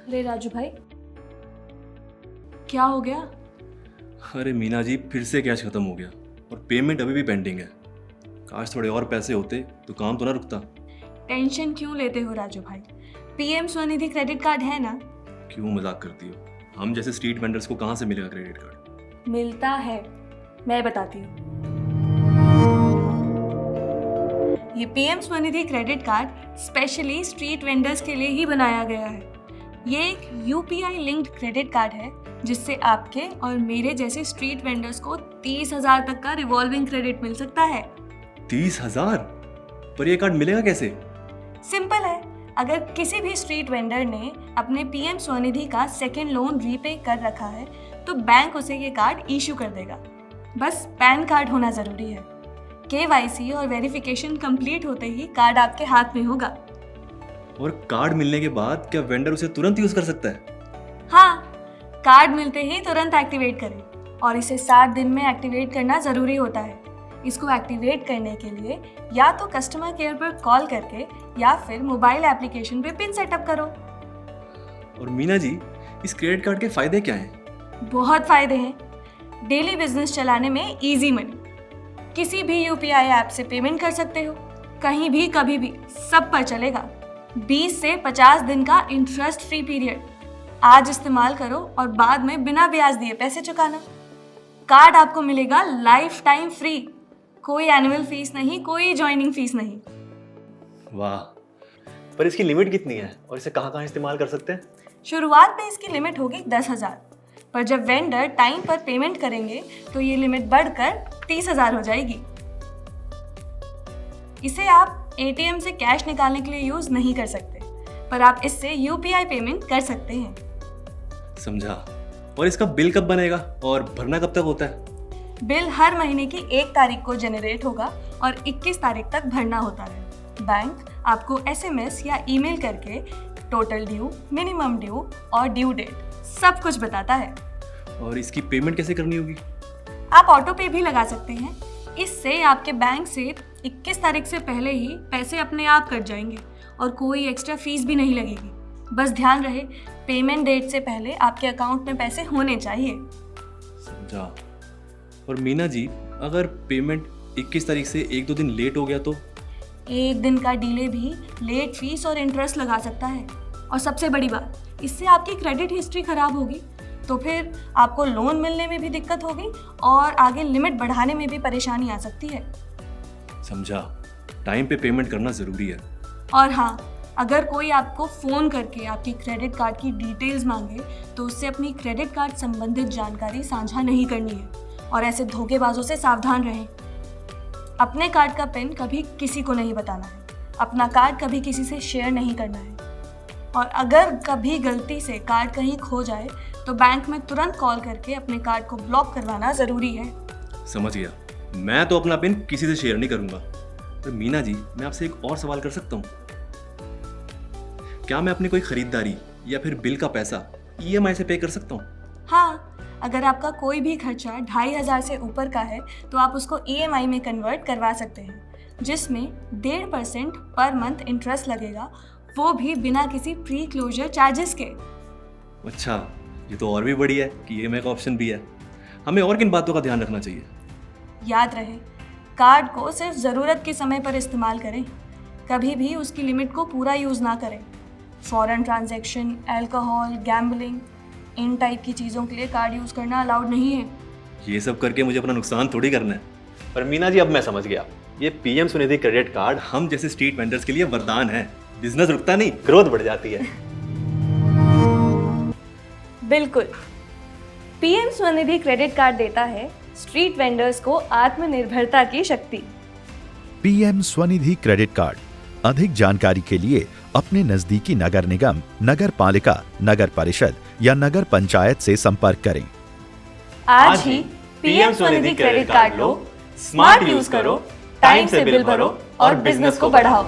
अरे राजू भाई, क्या हो गया? अरे मीना जी, फिर से कैश खत्म हो गया और पेमेंट अभी भी पेंडिंग है। काश थोड़े और पैसे होते तो काम तो ना रुकता। टेंशन क्यों लेते हो राजू भाई? पीएम स्वनिधि क्रेडिट कार्ड है ना। क्यों मजाक करती हो? हम जैसे स्ट्रीट वेंडर्स को कहाँ से मिलेगा क्रेडिट कार्ड? मिलता है, मैं बताती हूँ। ये PM Svanidhi credit card specially street vendors के लिए ही बनाया गया है। ये एक यूपीआई लिंक्ड क्रेडिट कार्ड है जिससे आपके और मेरे जैसे स्ट्रीट वेंडर्स को 30,000 तक का रिवॉल्विंग क्रेडिट मिल सकता है। 30,000? पर ये कार्ड मिलेगा कैसे? सिंपल है, अगर किसी भी स्ट्रीट वेंडर ने अपने पीएम स्वनिधि का सेकेंड लोन रीपे कर रखा है तो बैंक उसे ये कार्ड इशू कर देगा। बस पैन कार्ड होना जरूरी है। केवाईसी और वेरिफिकेशन कंप्लीट होते ही कार्ड आपके हाथ में होगा। और कार्ड मिलने के बाद क्या वेंडर उसे तुरंत यूज कर सकता है? हाँ, कार्ड मिलते ही तुरंत एक्टिवेट करें और इसे 7 दिन में एक्टिवेट करना जरूरी होता है। इसको एक्टिवेट करने के लिए या तो कस्टमर केयर पर कॉल करके या फिर मोबाइल एप्लीकेशन पे पिन सेटअप करो। और मीना जी, इस क्रेडिट कार्ड के फायदे क्या हैं? बहुत फायदे हैं। डेली बिजनेस चलाने में इजी मनी, किसी भी यूपीआई ऐप से पेमेंट कर सकते हो, कहीं भी कभी भी, सब पर चलेगा। 20 से 50 दिन का इंटरेस्ट फ्री पीरियड, आज इस्तेमाल करो और बाद में बिना ब्याज दिए पैसे चुकाना। कार्ड आपको मिलेगा लाइफ टाइम फ्री, कोई एनुअल फीस नहीं, कोई ज्वाइनिंग फीस नहीं। वाह! पर इसकी लिमिट कितनी है और इसे कहाँ इस्तेमाल कर सकते हैं? शुरुआत में इसकी लिमिट होगी 10,000, पर जब वेंडर टाइम पर पेमेंट करेंगे तो ये लिमिट बढ़कर 30,000 हो जाएगी। इसे आप एटीएम से कैश निकालने के लिए यूज नहीं कर सकते, पर आप इससे यूपीआई पेमेंट कर सकते हैं। समझा। और इसका बिल कब बनेगा और भरना कब तक होता है? बिल हर महीने की 1 तारीख को जनरेट होगा और 21 तारीख तक भरना होता है। बैंक आपको एसएमएस या ईमेल करके टोटल ड्यू, मिनिमम ड्यू और ड्यू डेट सब कुछ बताता है। और इसकी पेमेंट कैसे करनी होगी? आप ऑटो पे भी लगा सकते हैं। इससे आपके बैंक से 21 तारीख से पहले ही पैसे अपने आप कट जाएंगे और कोई एक्स्ट्रा फीस भी नहीं लगेगी। बस ध्यान रहे, पेमेंट डेट से पहले आपके अकाउंट में पैसे होने चाहिए। समझा। और मीना जी, अगर पेमेंट 21 तारीख से 1-2 दिन लेट हो गया तो? 1 दिन का डिले भी लेट फीस और इंटरेस्ट लगा सकता है। और सबसे बड़ी बात, इससे आपकी क्रेडिट हिस्ट्री खराब होगी तो फिर आपको लोन मिलने में भी दिक्कत होगी और आगे लिमिट बढ़ाने में भी परेशानी आ सकती है। समझा। टाइम पे पेमेंट करना जरूरी है। और हाँ, अगर कोई आपको फ़ोन करके आपकी क्रेडिट कार्ड की डिटेल्स मांगे तो उससे अपनी क्रेडिट कार्ड संबंधित जानकारी साझा नहीं करनी है और ऐसे धोखेबाजों से सावधान रहें। अपने कार्ड का पिन कभी किसी को नहीं बताना है, अपना कार्ड कभी किसी से शेयर नहीं करना है और अगर कभी गलती से कार्ड कहीं खो जाए तो बैंक में तुरंत कॉल करके अपने कार्ड को ब्लॉक करवाना ज़रूरी है। समझ गया। मैं तो अपना पिन किसी से शेयर नहीं करूंगा। पर मीना जी, मैं आपसे एक और सवाल कर सकता हूँ? क्या मैं अपनी कोई खरीदारी या फिर बिल का पैसा ईएमआई से पे कर सकता हूँ? हाँ, अगर आपका कोई भी खर्चा 2,500 से ऊपर का है तो आप उसको ईएमआई में कन्वर्ट करवा सकते हैं, जिसमें 1.5% पर मंथ इंटरेस्ट लगेगा, वो भी बिना किसी प्री क्लोजर चार्जेस के। अच्छा, ये तो और भी बढ़िया है कि ईएमआई का ऑप्शन भी है। हमें और किन बातों का ध्यान रखना चाहिए? याद रहे, कार्ड को सिर्फ ज़रूरत के समय पर इस्तेमाल करें, कभी भी उसकी लिमिट को पूरा यूज़ ना करें। फॉरेन ट्रांजैक्शन, अल्कोहल, गैम्बलिंग, इन टाइप की चीज़ों के लिए कार्ड यूज़ करना अलाउड नहीं है। ये सब करके मुझे अपना नुकसान थोड़ी करना है। पर मीना जी, अब मैं समझ गया, ये पीएम स्वनिधि क्रेडिट कार्ड हम जैसे स्ट्रीट वेंडर्स के लिए वरदान है। बिजनेस रुकता नहीं, ग्रोथ बढ़ जाती है। बिल्कुल, पीएम स्वनिधि क्रेडिट कार्ड देता है स्ट्रीट वेंडर्स को आत्मनिर्भरता की शक्ति। PM Svanidhi credit card. अधिक जानकारी के लिए अपने नजदीकी नगर निगम, नगर पालिका, नगर परिषद या नगर पंचायत से संपर्क करें। आज ही पीएम स्वनिधि क्रेडिट कार्ड लो, स्मार्ट यूज करो, टाइम से बिल भरो और बिजनेस को बढ़ाओ।